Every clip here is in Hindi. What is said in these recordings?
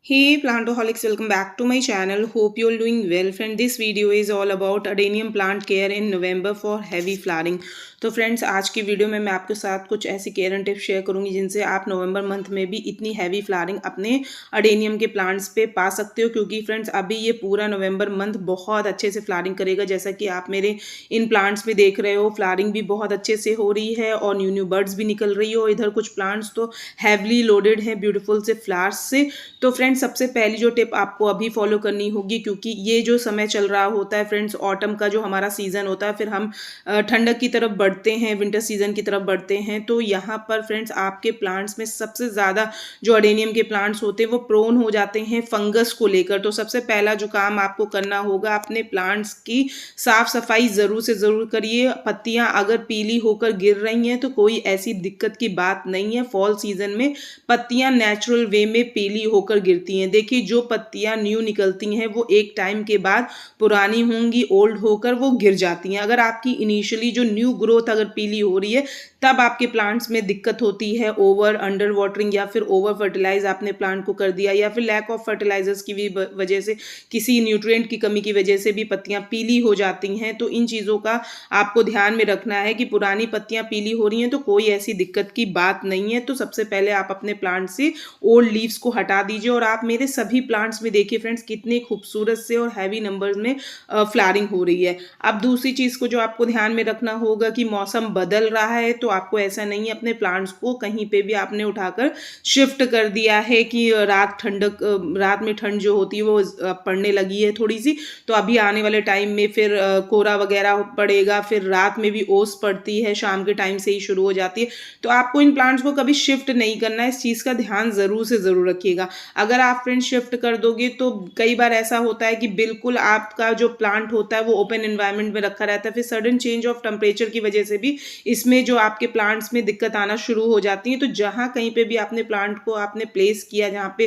Hey plantaholics, welcome back to my channel. Hope you're doing well. Friend, this video is all about adenium plant care in November for heavy flowering. तो फ्रेंड्स, आज की वीडियो में मैं आपके साथ कुछ ऐसी केयर एंड टिप्स शेयर करूंगी जिनसे आप नवंबर मंथ में भी इतनी हैवी फ्लावरिंग अपने अडेनियम के प्लांट्स पे पा सकते हो। क्योंकि फ्रेंड्स, अभी ये पूरा नवंबर मंथ बहुत अच्छे से फ्लावरिंग करेगा। जैसा कि आप मेरे इन प्लांट्स में देख रहे हो, फ्लावरिंग भी बहुत अच्छे से हो रही है और न्यू न्यू बर्ड्स भी निकल रही हो। इधर कुछ प्लांट्स तो हैवली लोडेड हैं ब्यूटीफुल से फ्लावर्स से। तो फ्रेंड्स, सबसे पहली जो टिप आपको अभी फॉलो करनी होगी, क्योंकि ये जो समय चल रहा होता है फ्रेंड्स, ऑटम का जो हमारा सीजन होता है, फिर हम ठंडक की तरफ बढ़ते हैं, विंटर सीजन की तरफ बढ़ते हैं। तो यहाँ पर फ्रेंड्स, आपके प्लांट्स में सबसे ज़्यादा जो अडेनियम के प्लांट्स होते हैं वो प्रोन हो जाते हैं फंगस को लेकर। तो सबसे पहला जो काम आपको करना होगा, अपने प्लांट्स की साफ सफाई ज़रूर से ज़रूर करिए। पत्तियाँ अगर पीली होकर गिर रही हैं तो कोई ऐसी दिक्कत की बात नहीं है। फॉल सीजन में पत्तियाँ नेचुरल वे में पीली होकर गिरती हैं। देखिए, जो पत्तियाँ न्यू निकलती हैं वो एक टाइम के बाद पुरानी होंगी, ओल्ड होकर वो गिर जाती हैं। अगर आपकी इनिशियली जो न्यू ग्रोथ अगर पीली हो रही है, तब आपके प्लांट्स में दिक्कत होती है। ओवर अंडर वाटरिंग या फिर ओवर फर्टिलाइज आपने प्लांट को कर दिया, या फिर लैक ऑफ फर्टिलाइजर्स की भी वजह से, किसी न्यूट्रिएंट की कमी की वजह से भी पत्तियां पीली हो जाती हैं। तो इन चीज़ों का आपको ध्यान में रखना है कि पुरानी पत्तियां पीली हो रही हैं तो कोई ऐसी दिक्कत की बात नहीं है। तो सबसे पहले आप अपने प्लांट से ओल्ड लीव्स को हटा दीजिए। और आप मेरे सभी प्लांट्स में देखिए फ्रेंड्स, कितने खूबसूरत से और हैवी नंबर्स में फ्लावरिंग हो रही है। अब दूसरी चीज़ को जो आपको ध्यान में रखना होगा कि मौसम बदल रहा है, तो आपको ऐसा नहीं है अपने प्लांट्स को कहीं पे भी आपने उठाकर शिफ्ट कर दिया है कि रात में ठंड जो होती है वो पड़ने लगी है थोड़ी सी, तो अभी आने वाले टाइम में फिर कोहरा वगैरह पड़ेगा, फिर रात में भी ओस पड़ती है, शाम के टाइम से ही शुरू हो जाती है। तो आपको इन प्लांट्स को कभी शिफ्ट नहीं करना है। इस चीज़ का ध्यान ज़रूर से ज़रूर रखिएगा। अगर आप फ्रेंड्स शिफ्ट कर दोगे तो कई बार ऐसा होता है कि बिल्कुल आपका जो प्लांट होता है वो ओपन एनवायरनमेंट में रखा रहता है, फिर सडन चेंज ऑफ टेम्परेचर की वजह से भी इसमें जो आपके प्लांट्स में दिक्कत आना शुरू हो जाती है। तो जहाँ कहीं पे भी आपने प्लांट को आपने प्लेस किया, जहाँ पे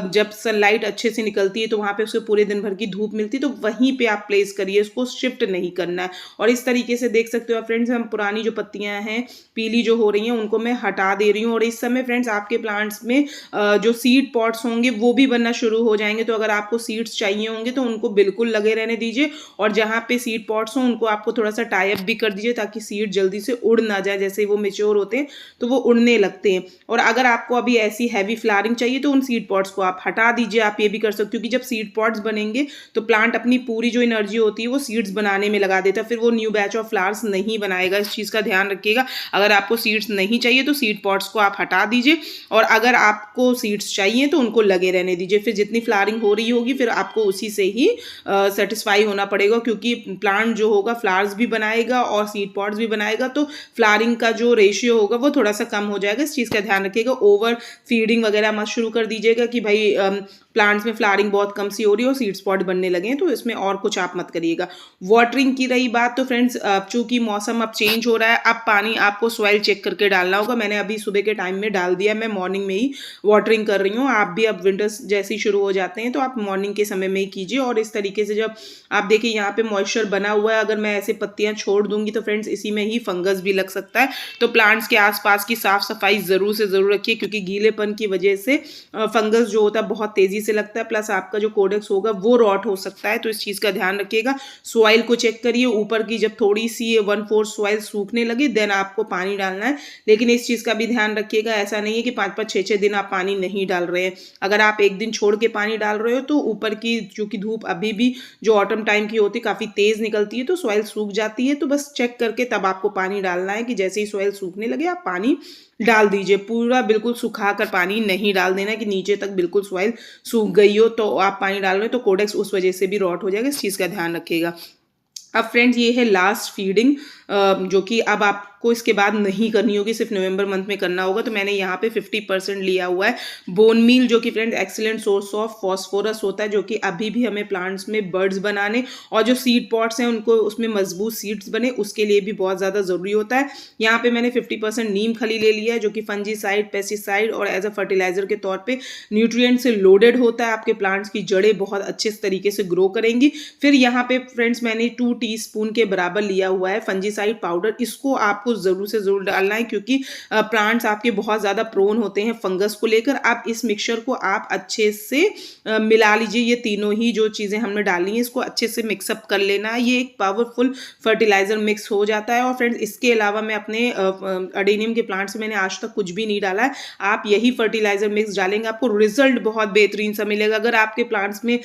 जब सनलाइट अच्छे से निकलती है तो वहाँ पे उसको पूरे दिन भर की धूप मिलती है, तो वहीं पे आप प्लेस करिए, उसको शिफ्ट नहीं करना है। और इस तरीके से देख सकते हो फ्रेंड्स, हम पुरानी जो पत्तियां हैं पीली जो हो रही हैं उनको मैं हटा दे रही हूँ। और इस समय फ्रेंड्स, आपके प्लांट्स में जो सीड पॉट्स होंगे वो भी बनना शुरू हो जाएंगे। तो अगर आपको सीड्स चाहिए होंगे तो उनको बिल्कुल लगे रहने दीजिए, और जहाँ पे सीड पॉट्स हों उनको आपको थोड़ा सा टाई अप भी कर दीजिए, ताकि सीड जल्दी से उड़ ना जाए। जैसे वो मेच्योर होते हैं तो वो उड़ने लगते हैं। और अगर आपको अभी ऐसी हैवी फ्लावरिंग चाहिए तो उन सीड पॉट्स को आप हटा दीजिए। आप ये भी कर सकते हो, क्योंकि जब सीड पॉट्स बनेंगे तो प्लांट अपनी पूरी जो एनर्जी होती है वो सीड्स बनाने में लगा देता है, फिर वो न्यू बैच ऑफ फ्लावर्स नहीं बनाएगा। इस चीज़ का ध्यान रखिएगा। अगर आपको सीड्स नहीं चाहिए तो सीड पॉट्स को आप हटा दीजिए, और अगर आपको सीड्स चाहिए तो उनको लगे रहने दीजिए। फिर जितनी फ्लावरिंग हो रही होगी फिर आपको उसी से ही सेटिस्फाई होना पड़ेगा, क्योंकि प्लांट जो होगा फ्लावर्स भी बनाएगा और सीड पॉट्स भी बनाएगा, तो फ्लावरिंग का जो रेशियो होगा वो थोड़ा सा कम हो जाएगा। इस चीज़ का ध्यान रखिएगा। ओवर फीडिंग वगैरह मत शुरू कर दीजिएगा कि भाई प्लांट्स में फ्लावरिंग बहुत कम सी हो रही है और सीड स्पॉट बनने लगे हैं, तो इसमें और कुछ आप मत करिएगा। वाटरिंग की रही बात, तो फ्रेंड्स, चूंकि मौसम अब चेंज हो रहा है, अब पानी आपको सॉइल चेक करके डालना होगा। मैंने अभी सुबह के टाइम में डाल दिया, मैं मॉर्निंग में ही वाटरिंग कर रही हूँ। आप भी अब विंटर्स जैसे ही शुरू हो जाते हैं तो आप मॉर्निंग के समय में ही कीजिए। और इस तरीके से जब आप देखिए यहाँ पे मॉइस्चर बना हुआ है, अगर मैं ऐसे पत्तियां छोड़ दूंगी तो फ्रेंड्स इसी में ही फंगस भी लग सकता है। तो प्लांट्स के आसपास की साफ सफाई जरूर से जरूर रखिए, क्योंकि गीलेपन की वजह से फंगस जो होता है बहुत तेजी से लगता है, प्लस आपका जो कोडेक्स होगा वो रॉट हो सकता है। तो इस चीज का ध्यान रखिएगा। सॉइल को चेक करिए, ऊपर की जब थोड़ी सी 1/4 सॉइल सूखने लगे देन आपको पानी डालना है। लेकिन इस चीज का भी ध्यान रखिएगा, ऐसा नहीं है कि 5-5, 6-6 दिन आप पानी नहीं डाल रहे हैं। अगर आप एक दिन छोड़ के पानी डाल रहे हो तो ऊपर की चूंकि धूप अभी भी जो ऑटम टाइम की होती है काफी तेज निकलती है, तो सॉइल सूख जाती है। तो बस चेक करके तब आपको पानी डालना है, कि जैसे ही सॉइल सूखने लगे आप पानी डाल दीजिए। पूरा बिल्कुल सुखा कर पानी नहीं डाल देना कि नीचे तक बिल्कुल सॉइल सूख गई हो तो आप पानी डाल रहे हो, तो कोडेक्स उस वजह से भी रॉट हो जाएगा। इस चीज़ का ध्यान रखिएगा। अब फ्रेंड्स, ये है लास्ट फीडिंग, जो कि अब आपको इसके बाद नहीं करनी होगी, सिर्फ नवंबर मंथ में करना होगा। तो मैंने यहाँ पे 50% लिया हुआ है बोन मील, जो कि friends excellent source of phosphorus होता है, जो कि अभी भी हमें प्लांट्स में बर्ड्स बनाने और जो सीड पॉट्स हैं उनको उसमें मजबूत सीड्स बने उसके लिए भी बहुत ज़्यादा ज़रूरी होता है। यहाँ पे मैंने 50% नीम खली ले लिया है, जो कि फंजीसाइड, पेस्टिसाइड और एज अ फर्टिलाइजर के तौर पर न्यूट्रिएंट से लोडेड होता है। आपके प्लांट्स की जड़ें बहुत अच्छे तरीके से ग्रो करेंगी। फिर यहाँ पे फ्रेंड्स मैंने 2 टीस्पून के बराबर लिया हुआ है फंजीसाइड पाउडर। इसको आपको वो ज़रूर से ज़रूर डालना है, क्योंकि प्लांट्स आपके बहुत ज़्यादा प्रोन होते हैं फंगस को लेकर। आप इस मिक्सचर को आप अच्छे से मिला लीजिए। ये तीनों ही जो चीज़ें हमने डाली हैं इसको अच्छे से मिक्सअप कर लेना है। ये एक पावरफुल फर्टिलाइज़र मिक्स हो जाता है। और फ्रेंड्स इसके अलावा मैं अपने अडेनियम के प्लांट्स में मैंने आज तक कुछ भी नहीं डाला है। आप यही फर्टिलाइज़र मिक्स डालेंगे, आपको रिजल्ट बहुत बेहतरीन सा मिलेगा। अगर आपके प्लांट्स में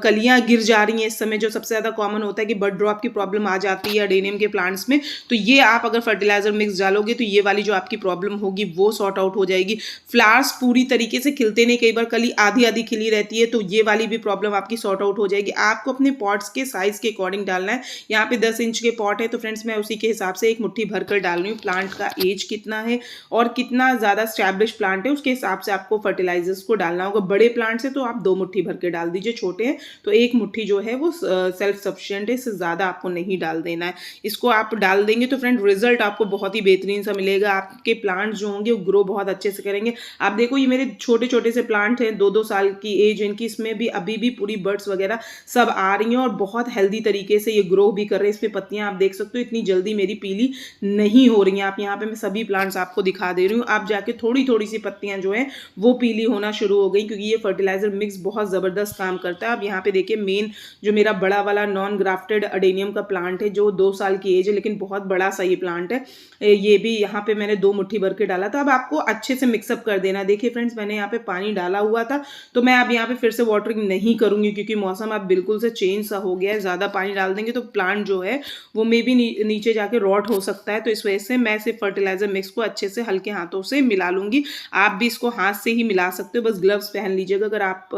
कलियाँ गिर जा रही हैं इस समय, जो सबसे ज़्यादा कॉमन होता है कि बड ड्रॉप की प्रॉब्लम आ जाती है अडेनियम के प्लांट्स में, तो ये आप अगर फर्टिलाइज़र मिक्स डालोगे तो ये वाली जो आपकी प्रॉब्लम होगी वो सॉर्ट आउट हो जाएगी। फ्लावर्स पूरी तरीके से खिलते नहीं, कई बार कली आधी आधी खिली रहती है, तो ये वाली भी प्रॉब्लम आपकी सॉर्ट आउट हो जाएगी। आपको अपने पॉट्स के साइज के अकॉर्डिंग डालना है। यहाँ पे 10 इंच के पॉट है तो फ्रेंड्स मैं उसी के हिसाब से एक मुट्ठी भरकर डाल रही हूँ। प्लांट का एज कितना है और कितना ज़्यादा स्टैब्लिश प्लांट है उसके हिसाब से आपको फर्टिलाइजर्स को डालना होगा। बड़े प्लांट्स है तो आप 2 मुट्ठी भर के डाल दीजिए, छोटे हैं तो 1 मुट्ठी जो है वो सेल्फ सफिशिएंट है, इससे ज़्यादा आपको नहीं डाल देना है। इसको आप डाल देंगे तो फ्रेंड रिजल्ट आपको बहुत ही बेहतरीन सा मिलेगा। आपके प्लांट्स जो होंगे वो ग्रो बहुत अच्छे से करेंगे। आप देखो ये मेरे छोटे छोटे से प्लांट हैं, 2-2 साल की एज इनकी, इसमें भी अभी भी पूरी बर्ड्स वगैरह सब आ रही हैं और बहुत हेल्दी तरीके से ये ग्रो भी कर रहे हैं। इसमें पत्तियां आप देख सकते हो इतनी जल्दी मेरी पीली नहीं हो रही हैं। आप यहाँ पे मैं सभी प्लांट्स आपको दिखा दे रही हूँ। आप जाके थोड़ी थोड़ी सी पत्तियां जो है वो पीली होना शुरू हो गई, क्योंकि ये फर्टिलाइजर मिक्स बहुत ज़बरदस्त काम करता है। अब यहाँ पे देखिए मेन जो मेरा बड़ा वाला नॉन ग्राफ्टेड अडेनियम का प्लांट है जो 2 साल की एज है, लेकिन बहुत बड़ा सा ये प्लांट है, ये भी यहाँ पे मैंने 2 मुट्ठी भर के डाला था। अब आपको अच्छे से मिक्सअप कर देना। देखिए फ्रेंड्स मैंने यहाँ पे पानी डाला हुआ था तो मैं अब यहाँ पे फिर से वाटरिंग नहीं करूंगी, क्योंकि मौसम अब बिल्कुल से चेंज सा हो गया है। ज़्यादा पानी डाल देंगे तो प्लांट जो है वो मे भी नीचे जाके रॉट हो सकता है, तो इस वजह से मैं सिर्फ फर्टिलाइजर मिक्स को अच्छे से हल्के हाथों से मिला लूंगी। आप भी इसको हाथ से ही मिला सकते हो, बस ग्लव्स पहन लीजिएगा अगर आप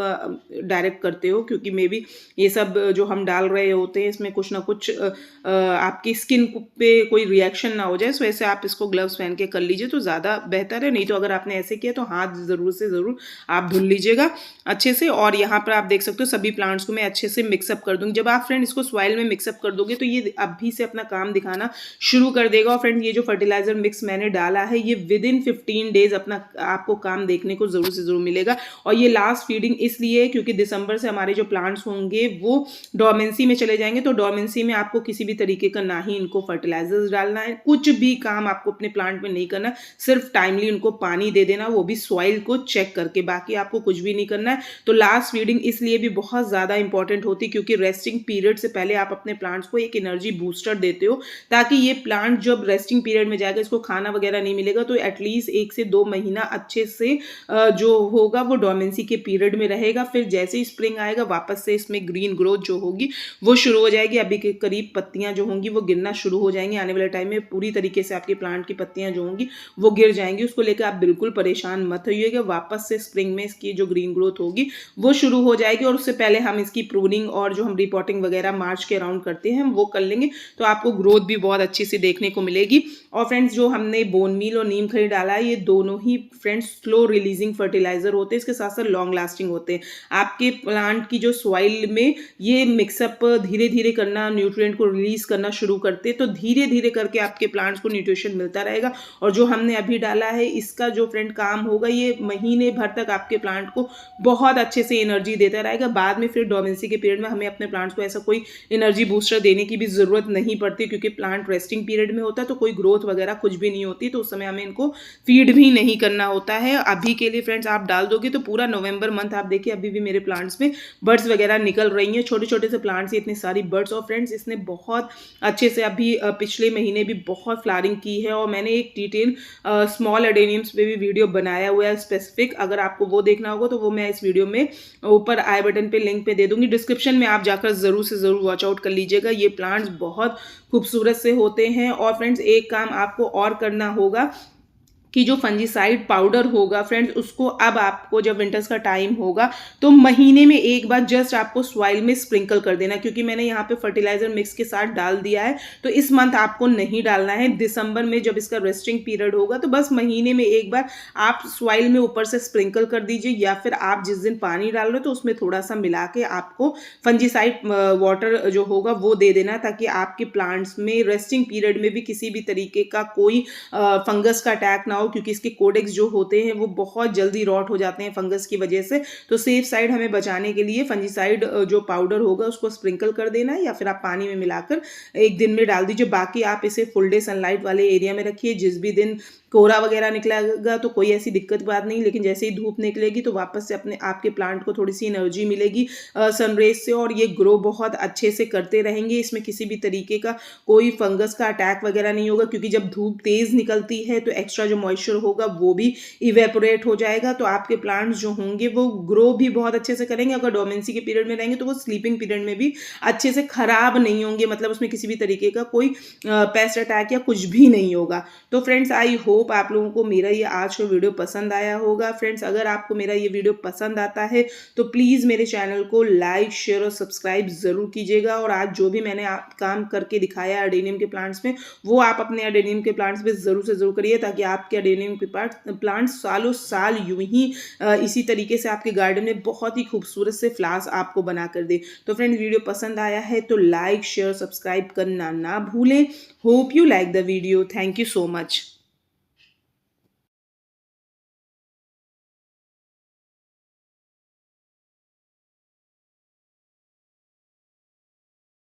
डायरेक्ट करते हो, क्योंकि मे भी ये सब जो हम डाल रहे होते हैं इसमें कुछ ना कुछ आपकी स्किन पे कोई रिएक्शन ना हो जाए, इस वजह से आप इसको ग्लव्स पहन के कर लीजिए तो ज़्यादा बेहतर है। नहीं तो अगर आपने ऐसे किया तो हाथ ज़रूर से ज़रूर आप धुल लीजिएगा अच्छे से। और यहाँ पर आप देख सकते हो सभी प्लांट्स को मैं अच्छे से मिक्सअप कर दूँगी। जब आप फ्रेंड इसको सॉइल में मिक्सअप कर दोगे तो ये अभी से अपना काम दिखाना शुरू कर देगा। और फ्रेंड ये जो फर्टिलाइजर मिक्स मैंने डाला है ये विदिन 15 डेज अपना आपको काम देखने को ज़रूर से ज़रूर मिलेगा। और ये लास्ट फीडिंग इसलिए है क्योंकि दिसंबर से हमारे जो प्लांट्स होंगे वो डोरमेंसी में चले जाएंगे, तो डोरमेंसी में आपको किसी भी तरीके का ना ही इनको फर्टिलाइजर्स डालना है, कुछ भी काम आपको अपने प्लांट में नहीं करना, सिर्फ टाइमली उनको पानी दे देना, वो भी सॉइल को चेक करके, बाकी आपको कुछ भी नहीं करना है। तो लास्ट फीडिंग इसलिए भी बहुत ज़्यादा इंपॉर्टेंट होती है क्योंकि रेस्टिंग पीरियड से पहले आप अपने प्लांट्स को एक एनर्जी बूस्टर देते हो, ताकि ये प्लांट जब रेस्टिंग पीरियड में जाएगा इसको खाना वगैरह नहीं मिलेगा तो एटलीस्ट 1 से 2 महीना अच्छे से जो होगा वो डोरमेंसी के पीरियड में रहेगा। फिर जैसे ही स्प्रिंग आएगा वापस से इसमें ग्रीन ग्रोथ जो होगी वो शुरू हो जाएगी। अभी के करीब पत्तियां जो होंगी वो गिरना शुरू हो जाएंगी, आने वाले टाइम में पूरी तरीके से आपके प्लांट की पत्तियां जो होंगी वो गिर जाएंगी। उसको लेकर आप बिल्कुल परेशान मत होइएगा, वापस से स्प्रिंग में इसकी जो ग्रीन ग्रोथ होगी वो शुरू हो जाएगी। और उससे पहले हम इसकी प्रूनिंग और जो हम रिपोर्टिंग वगैरह मार्च के अराउंड करते हैं वो कर लेंगे, तो आपको ग्रोथ भी बहुत अच्छी से देखने को मिलेगी। और फ्रेंड्स जो हमने बोन मील और नीम खली डाला है ये दोनों ही फ्रेंड्स स्लो रिलीजिंग फर्टिलाइजर होते हैं, इसके साथ साथ लॉन्ग लास्टिंग होते हैं। आपके प्लांट की जो सॉइल में ये मिक्सअप धीरे धीरे करना, न्यूट्रिएंट को रिलीज करना शुरू करते हैं, तो धीरे धीरे करके आपके प्लांट्स को न्यूट्रिशन मिलता रहेगा। और जो हमने अभी डाला है इसका जो फ्रेंड काम होगा ये महीने भर तक आपके प्लांट को बहुत अच्छे से एनर्जी देता रहेगा। बाद में फिर डोरमेंसी के पीरियड में हमें अपने प्लांट्स को ऐसा कोई एनर्जी बूस्टर देने की भी जरूरत नहीं पड़ती, क्योंकि प्लांट रेस्टिंग पीरियड में होता है तो कोई ग्रोथ वगैरह कुछ भी नहीं होती, तो उस समय हमें इनको फीड भी नहीं करना होता है। अभी के लिए फ्रेंड्स आप डाल दोगे तो पूरा नवंबर मंथ आप देखिए अभी भी मेरे प्लांट्स में बर्ड्स वगैरह निकल रही हैं, छोटे छोटे से प्लांट्स इतनी सारी बर्ड्स। और फ्रेंड्स इसने बहुत अच्छे से अभी पिछले महीने भी बहुत फ्लावरिंग की है, और मैंने एक डिटेल स्मॉल एडेनियम्स पे भी वीडियो बनाया हुआ है स्पेसिफिक, अगर आपको वो देखना होगा तो वो मैं इस वीडियो में ऊपर आई बटन पे लिंक पे दे दूंगी, डिस्क्रिप्शन में आप जाकर जरूर से जरूर वॉच आउट कर लीजिएगा। ये प्लांट्स बहुत खूबसूरत से होते हैं। और फ्रेंड्स एक काम आपको और करना होगा कि जो फंजीसाइड पाउडर होगा फ्रेंड्स उसको अब आपको जब विंटर्स का टाइम होगा तो महीने में एक बार जस्ट आपको सॉइल में स्प्रिंकल कर देना, क्योंकि मैंने यहाँ पे फर्टिलाइजर मिक्स के साथ डाल दिया है तो इस मंथ आपको नहीं डालना है। दिसंबर में जब इसका रेस्टिंग पीरियड होगा तो बस महीने में एक बार आप सॉइल में ऊपर से स्प्रिंकल कर दीजिए, या फिर आप जिस दिन पानी डाल रहे हो तो उसमें थोड़ा सा मिला के आपको फंजीसाइड वाटर जो होगा वो दे देना, ताकि आपके प्लांट्स में रेस्टिंग पीरियड में भी किसी भी तरीके का कोई फंगस का अटैक ना हो, क्योंकि इसके कोडेक्स जो होते हैं वो बहुत जल्दी रॉट हो जाते हैं फंगस की वजह से। तो सेफ साइड हमें बचाने के लिए फंजीसाइड जो पाउडर होगा उसको स्प्रिंकल कर देना है, या फिर आप पानी में मिलाकर एक दिन में डाल दीजिए। बाकी आप इसे फुल डे सनलाइट वाले एरिया में रखिए। जिस भी दिन कोहरा वगैरह निकलेगा तो कोई ऐसी दिक्कत बात नहीं, लेकिन जैसे ही धूप निकलेगी तो वापस से अपने आपके प्लांट को थोड़ी सी एनर्जी मिलेगी सनरेज से, और ये ग्रो बहुत अच्छे से करते रहेंगे। इसमें किसी भी तरीके का कोई फंगस का अटैक वगैरह नहीं होगा, क्योंकि जब धूप तेज निकलती है तो एक्स्ट्रा जो मॉइस्चर होगा वो भी इवेपोरेट हो जाएगा। तो आपके प्लांट्स जो होंगे वो ग्रो भी बहुत अच्छे से करेंगे। अगर डोमेंसी के पीरियड में रहेंगे तो वो स्लीपिंग पीरियड में भी अच्छे से खराब नहीं होंगे, मतलब उसमें किसी भी तरीके का कोई पेस्ट अटैक या कुछ भी नहीं होगा। तो फ्रेंड्स आई होप आप लोगों को मेरा ये आज का वीडियो पसंद आया होगा। फ्रेंड्स अगर आपको मेरा ये वीडियो पसंद आता है तो प्लीज़ मेरे चैनल को लाइक शेयर और सब्सक्राइब ज़रूर कीजिएगा। और आज जो भी मैंने काम करके दिखाया अडेनियम के प्लांट्स में, वो आप अपने अडेनियम के प्लांट्स में ज़रूर से ज़रूर करिए, ताकि आपके अडेनियम के प्लांट्स सालों साल यूं ही इसी तरीके से आपके गार्डन में बहुत ही खूबसूरत से फ्लावर्स आपको बना कर दे। तो फ्रेंड्स वीडियो पसंद आया है तो लाइक शेयर सब्सक्राइब करना ना भूलें। Hope you like the video. Thank you so much.